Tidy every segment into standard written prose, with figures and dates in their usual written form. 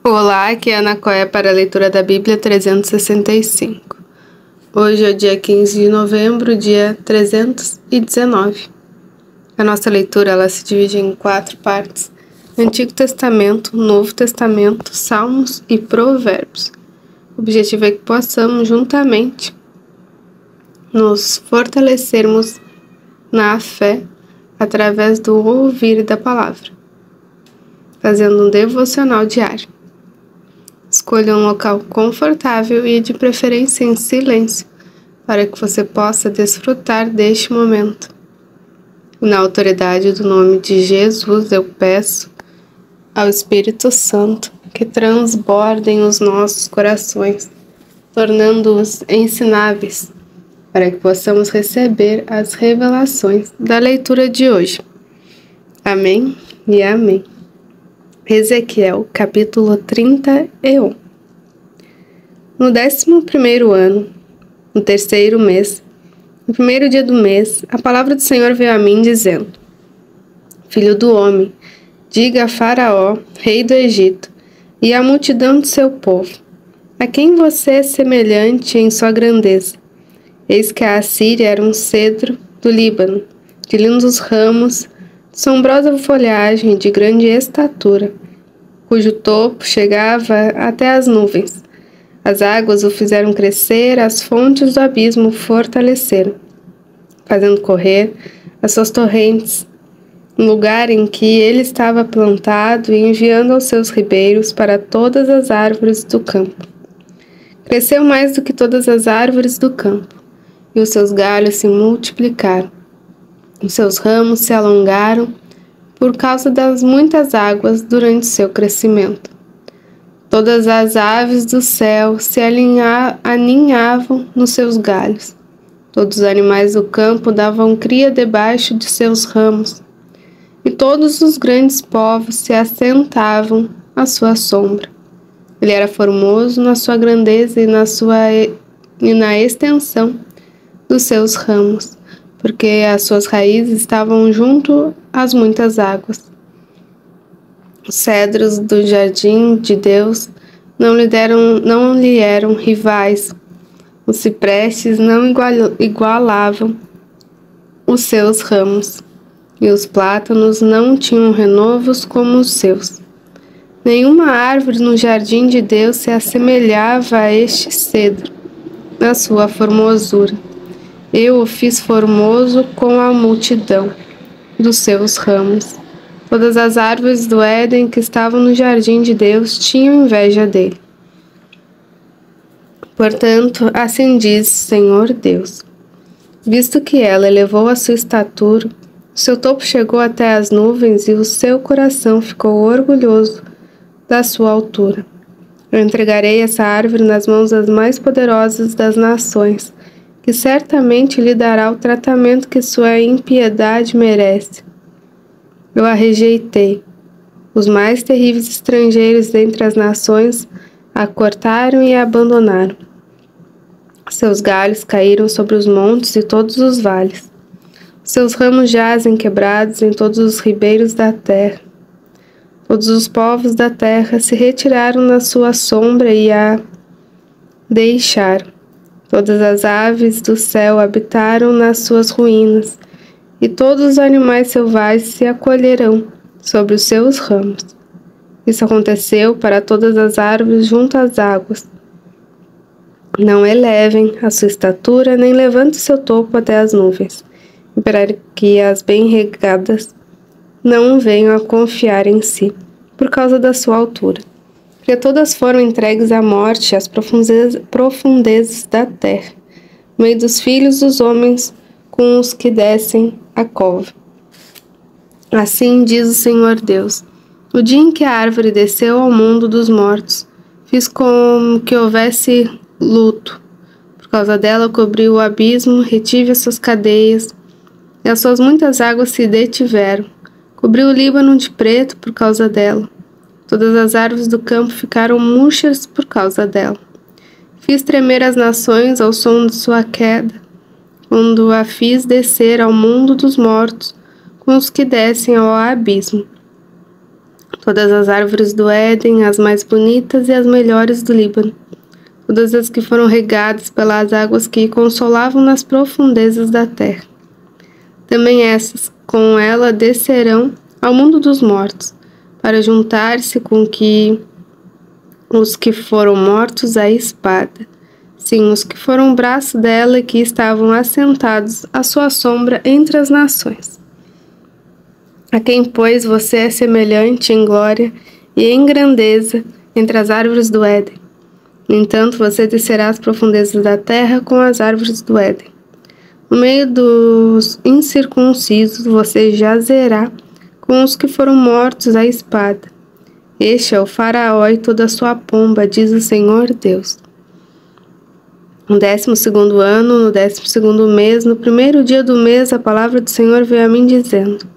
Olá, aqui é a Ana Coé para a leitura da Bíblia 365. Hoje é o dia 15 de novembro, dia 319. A nossa leitura ela se divide em 4 partes: Antigo Testamento, Novo Testamento, Salmos e Provérbios. O objetivo é que possamos juntamente nos fortalecermos na fé através do ouvir da palavra, fazendo um devocional diário. Escolha um local confortável e de preferência em silêncio, para que você possa desfrutar deste momento. Na autoridade do nome de Jesus, eu peço ao Espírito Santo que transbordem os nossos corações, tornando-os ensináveis, para que possamos receber as revelações da leitura de hoje. Amém e amém. Ezequiel, capítulo 31. No 11º ano, no 3º mês, no 1º dia do mês, a palavra do Senhor veio a mim, dizendo: Filho do homem, diga a Faraó, rei do Egito, e à multidão de seu povo: a quem você é semelhante em sua grandeza? Eis que a Assíria era um cedro do Líbano, de lindos ramos, de sombrosa folhagem, de grande estatura, cujo topo chegava até as nuvens. As águas o fizeram crescer, as fontes do abismo o fortaleceram, fazendo correr as suas torrentes, no lugar em que ele estava plantado e enviando aos seus ribeiros para todas as árvores do campo. Cresceu mais do que todas as árvores do campo, e os seus galhos se multiplicaram. Os seus ramos se alongaram por causa das muitas águas durante seu crescimento. Todas as aves do céu se aninhavam nos seus galhos. Todos os animais do campo davam cria debaixo de seus ramos. E todos os grandes povos se assentavam à sua sombra. Ele era formoso na sua grandeza e na extensão dos seus ramos, porque as suas raízes estavam junto às muitas águas. Os cedros do jardim de Deus não lhe eram rivais. Os ciprestes não igualavam os seus ramos, e os plátanos não tinham renovos como os seus. Nenhuma árvore no jardim de Deus se assemelhava a este cedro, na sua formosura. Eu o fiz formoso com a multidão dos seus ramos. Todas as árvores do Éden que estavam no jardim de Deus tinham inveja dele. Portanto, assim diz o Senhor Deus: visto que ela elevou a sua estatura, o seu topo chegou até as nuvens e o seu coração ficou orgulhoso da sua altura, eu entregarei essa árvore nas mãos das mais poderosas das nações, que certamente lhe dará o tratamento que sua impiedade merece. Eu a rejeitei. Os mais terríveis estrangeiros dentre as nações a cortaram e a abandonaram. Seus galhos caíram sobre os montes e todos os vales. Seus ramos jazem quebrados em todos os ribeiros da terra. Todos os povos da terra se retiraram na sua sombra e a deixaram. Todas as aves do céu habitaram nas suas ruínas, e todos os animais selvagens se acolherão sobre os seus ramos. Isso aconteceu para todas as árvores junto às águas. Não elevem a sua estatura, nem levante seu topo até as nuvens, para que as bem regadas não venham a confiar em si, por causa da sua altura. Porque todas foram entregues à morte às profundezas da terra, no meio dos filhos dos homens com os que descem a cova. Assim diz o Senhor Deus: no dia em que a árvore desceu ao mundo dos mortos, fiz como que houvesse luto. Por causa dela cobri o abismo, retive as suas cadeias, e as suas muitas águas se detiveram. Cobri o Líbano de preto por causa dela. Todas as árvores do campo ficaram murchas por causa dela. Fiz tremer as nações ao som de sua queda, quando a fiz descer ao mundo dos mortos, com os que descem ao abismo. todas as árvores do Éden, as mais bonitas e as melhores do Líbano, todas as que foram regadas pelas águas que consolavam nas profundezas da terra. Também essas, com ela, descerão ao mundo dos mortos, para juntar-se com os que foram mortos à espada. Sim, os que foram o braço dela e que estavam assentados à sua sombra entre as nações. A quem, pois, você é semelhante em glória e em grandeza entre as árvores do Éden. No entanto, você descerá às profundezas da terra com as árvores do Éden. No meio dos incircuncisos, você jazerá com os que foram mortos à espada. Este é o Faraó e toda a sua pomba, diz o Senhor Deus. No 12º ano, no 12º mês, no primeiro dia do mês, a palavra do Senhor veio a mim dizendo: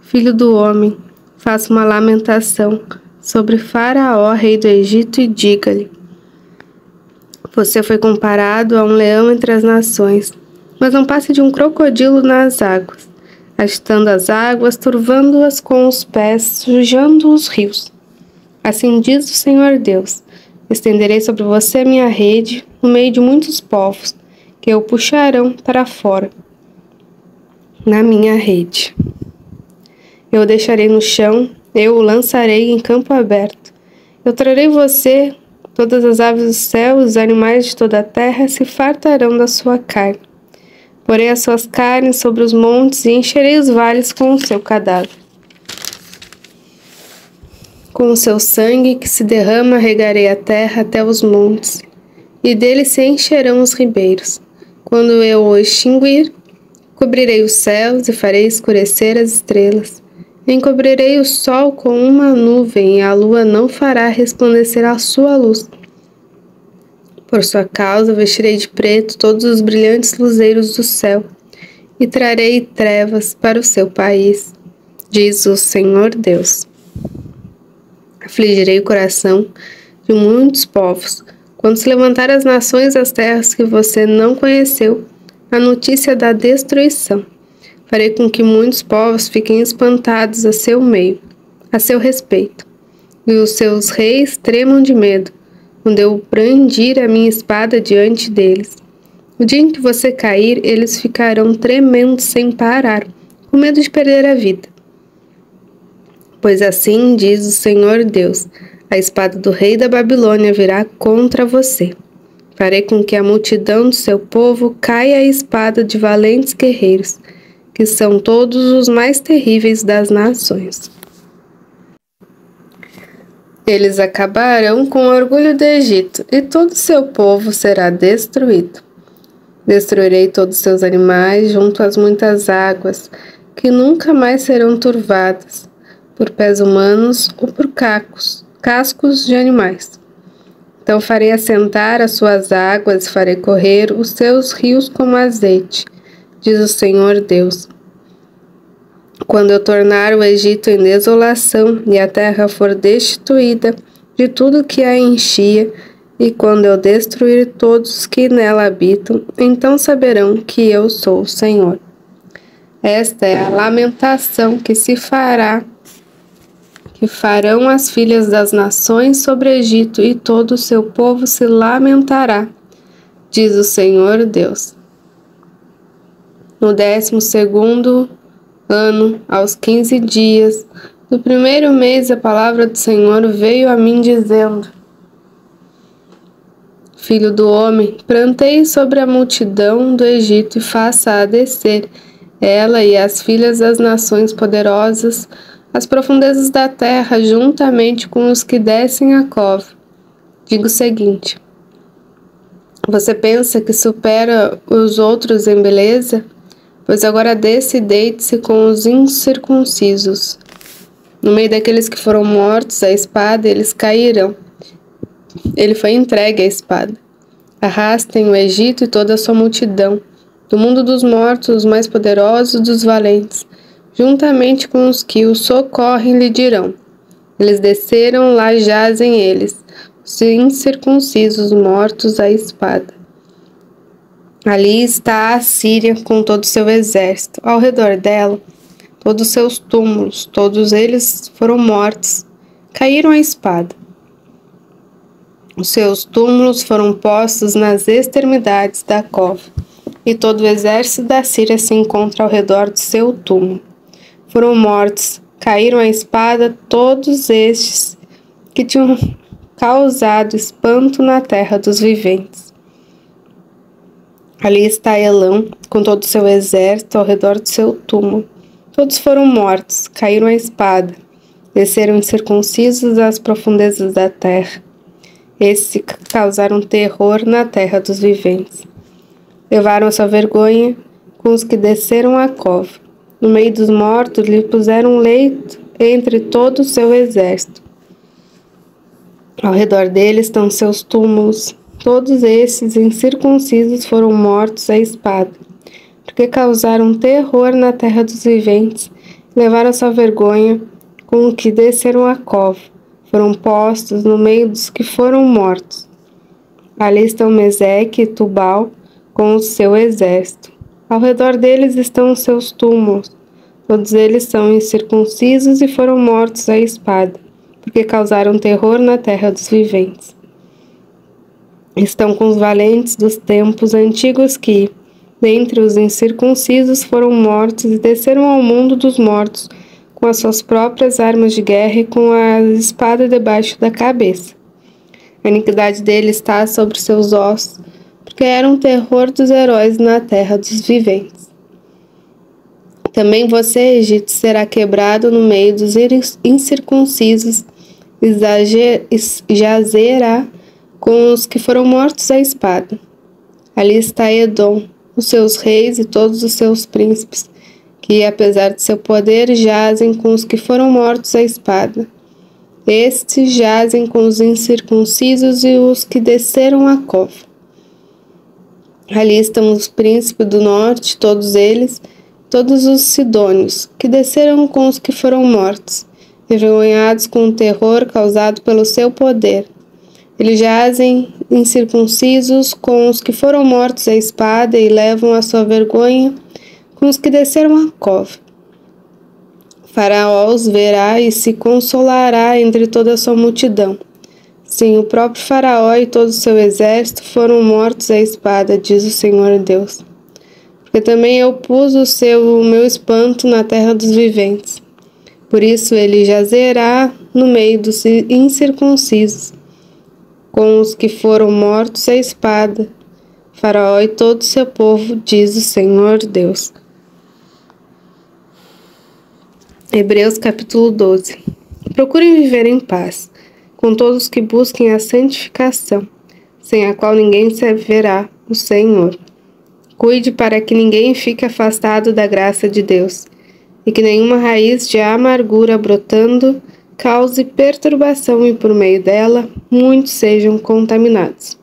Filho do homem, faça uma lamentação sobre Faraó, rei do Egito, e diga-lhe: Você foi comparado a um leão entre as nações, mas não passe de um crocodilo nas águas, agitando as águas, turvando-as com os pés, sujando os rios. Assim diz o Senhor Deus: Estenderei sobre você a minha rede no meio de muitos povos, que o puxarão para fora na minha rede. Eu o deixarei no chão, eu o lançarei em campo aberto. Eu trarei você, todas as aves do céu, os animais de toda a terra se fartarão da sua carne. Porei as suas carnes sobre os montes e encherei os vales com o seu cadáver. Com o seu sangue que se derrama, regarei a terra até os montes, e dele se encherão os ribeiros. Quando eu o extinguir, cobrirei os céus e farei escurecer as estrelas. Encobrirei o sol com uma nuvem, e a lua não fará resplandecer a sua luz. Por sua causa, vestirei de preto todos os brilhantes luzeiros do céu, e trarei trevas para o seu país, diz o Senhor Deus. Afligirei o coração de muitos povos, quando se levantar as nações das terras que você não conheceu, a notícia da destruição. Farei com que muitos povos fiquem espantados a seu respeito, e os seus reis tremam de medo, quando eu brandir a minha espada diante deles. No dia em que você cair, eles ficarão tremendo sem parar, com medo de perder a vida. Pois assim diz o Senhor Deus: a espada do rei da Babilônia virá contra você. Farei com que a multidão do seu povo caia a espada de valentes guerreiros, que são todos os mais terríveis das nações. Eles acabarão com o orgulho do Egito, e todo o seu povo será destruído. Destruirei todos os seus animais junto às muitas águas, que nunca mais serão turvadas por pés humanos ou por cascos de animais. Então farei assentar as suas águas e farei correr os seus rios como azeite, diz o Senhor Deus. Quando eu tornar o Egito em desolação e a terra for destituída de tudo que a enchia, e quando eu destruir todos os que nela habitam, então saberão que eu sou o Senhor. Esta é a lamentação que farão as filhas das nações sobre o Egito, e todo o seu povo se lamentará, diz o Senhor Deus. No 12º ano, aos 15 dias do primeiro mês, a palavra do Senhor veio a mim dizendo: Filho do homem, pranteie sobre a multidão do Egito e faça-a descer, ela e as filhas das nações poderosas, as profundezas da terra, juntamente com os que descem a cova. Digo o seguinte: você pensa que supera os outros em beleza? Pois agora desce e deite-se com os incircuncisos. No meio daqueles que foram mortos à espada, eles cairão. Ele foi entregue à espada. Arrastem o Egito e toda a sua multidão, do mundo dos mortos, os mais poderosos dos valentes, juntamente com os que o socorrem, lhe dirão: eles desceram, lá jazem eles, os incircuncisos mortos à espada. Ali está a Síria com todo o seu exército, ao redor dela, todos os seus túmulos, todos eles foram mortos. caíram à espada. Os seus túmulos foram postos nas extremidades da cova, e todo o exército da Síria se encontra ao redor do seu túmulo. Foram mortos, caíram à espada todos estes que tinham causado espanto na terra dos viventes. Ali está Elão, com todo o seu exército ao redor do seu túmulo. Todos foram mortos, caíram à espada, desceram incircuncisos às profundezas da terra. Esses causaram terror na terra dos viventes. Levaram a sua vergonha com os que desceram a cova. No meio dos mortos lhe puseram um leito entre todo o seu exército. Ao redor dele estão seus túmulos. Todos esses incircuncisos foram mortos à espada, porque causaram terror na terra dos viventes, levaram a sua vergonha com os que desceram a cova. Foram postos no meio dos que foram mortos. Ali estão Meseque e Tubal com o seu exército. Ao redor deles estão os seus túmulos. Todos eles são incircuncisos e foram mortos à espada, porque causaram terror na terra dos viventes. Estão com os valentes dos tempos antigos que, dentre os incircuncisos, foram mortos e desceram ao mundo dos mortos, com as suas próprias armas de guerra e com a espada debaixo da cabeça. A iniquidade dele está sobre seus ossos, porque era um terror dos heróis na terra dos viventes. Também você, Egito, será quebrado no meio dos incircuncisos e jazerá com os que foram mortos à espada. Ali está Edom, os seus reis e todos os seus príncipes, que, apesar de seu poder, jazem com os que foram mortos à espada. Estes jazem com os incircuncisos e os que desceram a cova. Ali estão os príncipes do norte, todos eles, todos os sidônios, que desceram com os que foram mortos, envergonhados com o terror causado pelo seu poder. Eles jazem incircuncisos com os que foram mortos à espada e levam a sua vergonha com os que desceram a cova. Faraó os verá e se consolará entre toda a sua multidão. Sim, o próprio Faraó e todo o seu exército foram mortos à espada, diz o Senhor Deus. Porque também eu pus o meu espanto na terra dos viventes. Por isso ele jazerá no meio dos incircuncisos, com os que foram mortos à espada, Faraó e todo o seu povo, diz o Senhor Deus. Hebreus capítulo 12. Procurem viver em paz, com todos que busquem a santificação, sem a qual ninguém se verá o Senhor. Cuide para que ninguém fique afastado da graça de Deus, e que nenhuma raiz de amargura brotando cause perturbação e por meio dela muitos sejam contaminados.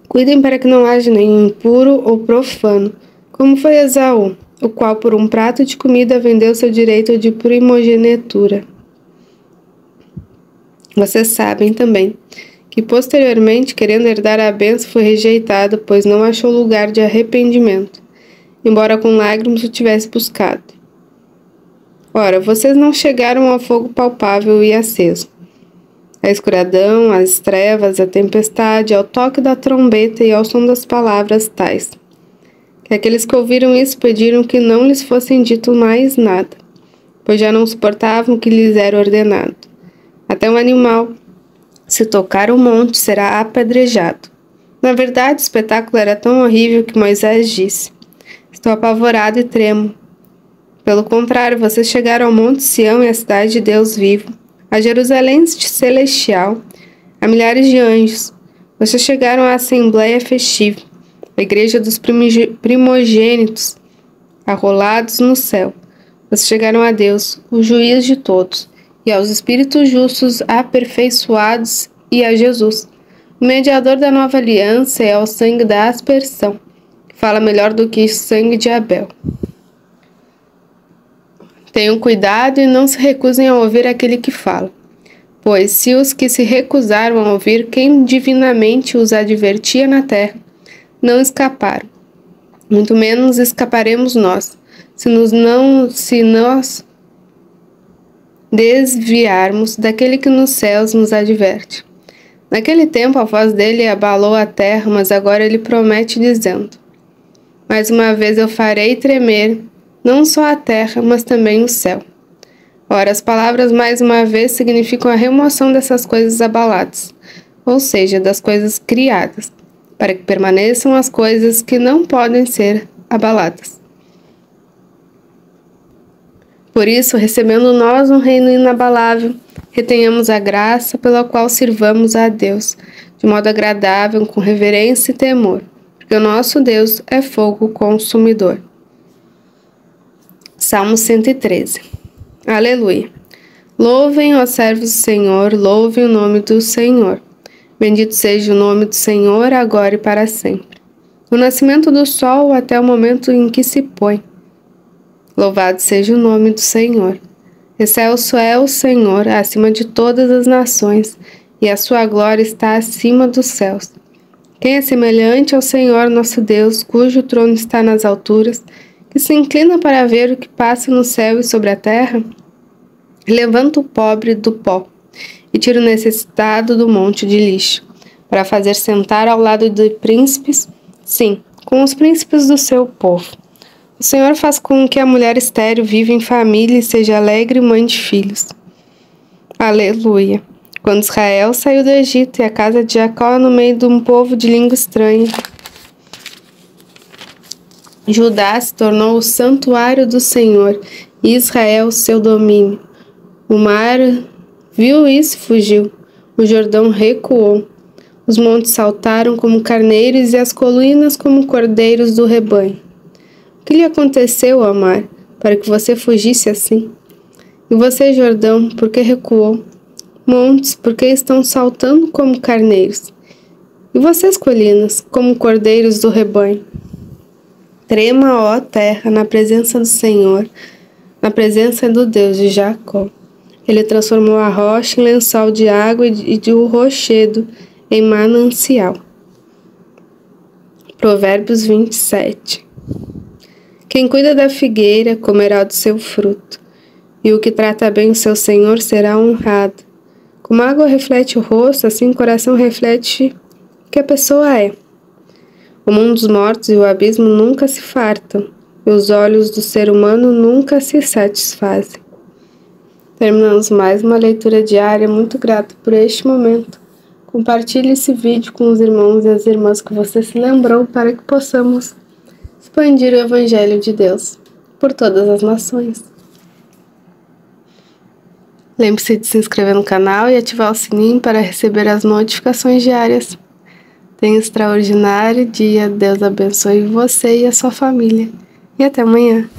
Cuidem para que não haja nenhum impuro ou profano, como foi Esaú, o qual por um prato de comida vendeu seu direito de primogenitura. Vocês sabem também que posteriormente, querendo herdar a bênção, foi rejeitado, pois não achou lugar de arrependimento, embora com lágrimas o tivesse buscado. Ora, vocês não chegaram ao fogo palpável e aceso, à escuridão, às trevas, à tempestade, ao toque da trombeta e ao som das palavras tais, que aqueles que ouviram isso pediram que não lhes fossem dito mais nada, pois já não suportavam o que lhes era ordenado. Até um animal, se tocar o monte, será apedrejado. Na verdade, o espetáculo era tão horrível que Moisés disse: estou apavorado e tremo. Pelo contrário, vocês chegaram ao Monte Sião e à cidade de Deus vivo, a Jerusalém celestial, a milhares de anjos. Vocês chegaram à assembleia festiva, a igreja dos primogênitos, arrolados no céu. Vocês chegaram a Deus, o juiz de todos, e aos espíritos justos aperfeiçoados, e a Jesus, o mediador da nova aliança, e ao sangue da aspersão, que fala melhor do que o sangue de Abel. Tenham cuidado e não se recusem a ouvir aquele que fala, pois se os que se recusaram a ouvir quem divinamente os advertia na terra não escaparam, muito menos escaparemos nós, se nós desviarmos daquele que nos céus nos adverte. Naquele tempo a voz dele abalou a terra, mas agora ele promete dizendo: mais uma vez eu farei tremer, não só a terra, mas também o céu. Ora, as palavras mais uma vez significam a remoção dessas coisas abaladas, ou seja, das coisas criadas, para que permaneçam as coisas que não podem ser abaladas. Por isso, recebendo nós um reino inabalável, retenhamos a graça pela qual sirvamos a Deus, de modo agradável, com reverência e temor, porque o nosso Deus é fogo consumidor. Salmo 113. Aleluia. Louvem, ó servos do Senhor, louvem o nome do Senhor. Bendito seja o nome do Senhor, agora e para sempre. Do nascimento do sol até o momento em que se põe. Louvado seja o nome do Senhor. Excelso é o Senhor, acima de todas as nações, e a sua glória está acima dos céus. Quem é semelhante ao Senhor nosso Deus, cujo trono está nas alturas, que se inclina para ver o que passa no céu e sobre a terra? Levanta o pobre do pó e tira o necessitado do monte de lixo, para fazer sentar ao lado de príncipes, sim, com os príncipes do seu povo. O Senhor faz com que a mulher estéril viva em família e seja alegre mãe de filhos. Aleluia! Quando Israel saiu do Egito e a casa de Jacó no meio de um povo de língua estranha, Judá se tornou o santuário do Senhor e Israel seu domínio. O mar viu isso e fugiu. O Jordão recuou. Os montes saltaram como carneiros e as colinas como cordeiros do rebanho. O que lhe aconteceu, ó mar, para que você fugisse assim? E você, Jordão, por que recuou? Montes, por que estão saltando como carneiros? E vocês, colinas, como cordeiros do rebanho? Trema, ó terra, na presença do Senhor, na presença do Deus de Jacó. Ele transformou a rocha em lençol de água e o rochedo em manancial. Provérbios 27. Quem cuida da figueira comerá do seu fruto, e o que trata bem o seu senhor será honrado. Como a água reflete o rosto, assim o coração reflete o que a pessoa é. O mundo dos mortos e o abismo nunca se fartam, e os olhos do ser humano nunca se satisfazem. Terminamos mais uma leitura diária. Muito grato por este momento. Compartilhe esse vídeo com os irmãos e as irmãs que você se lembrou, para que possamos expandir o Evangelho de Deus por todas as nações. Lembre-se de se inscrever no canal e ativar o sininho para receber as notificações diárias. Tenha um extraordinário dia. Deus abençoe você e a sua família. E até amanhã.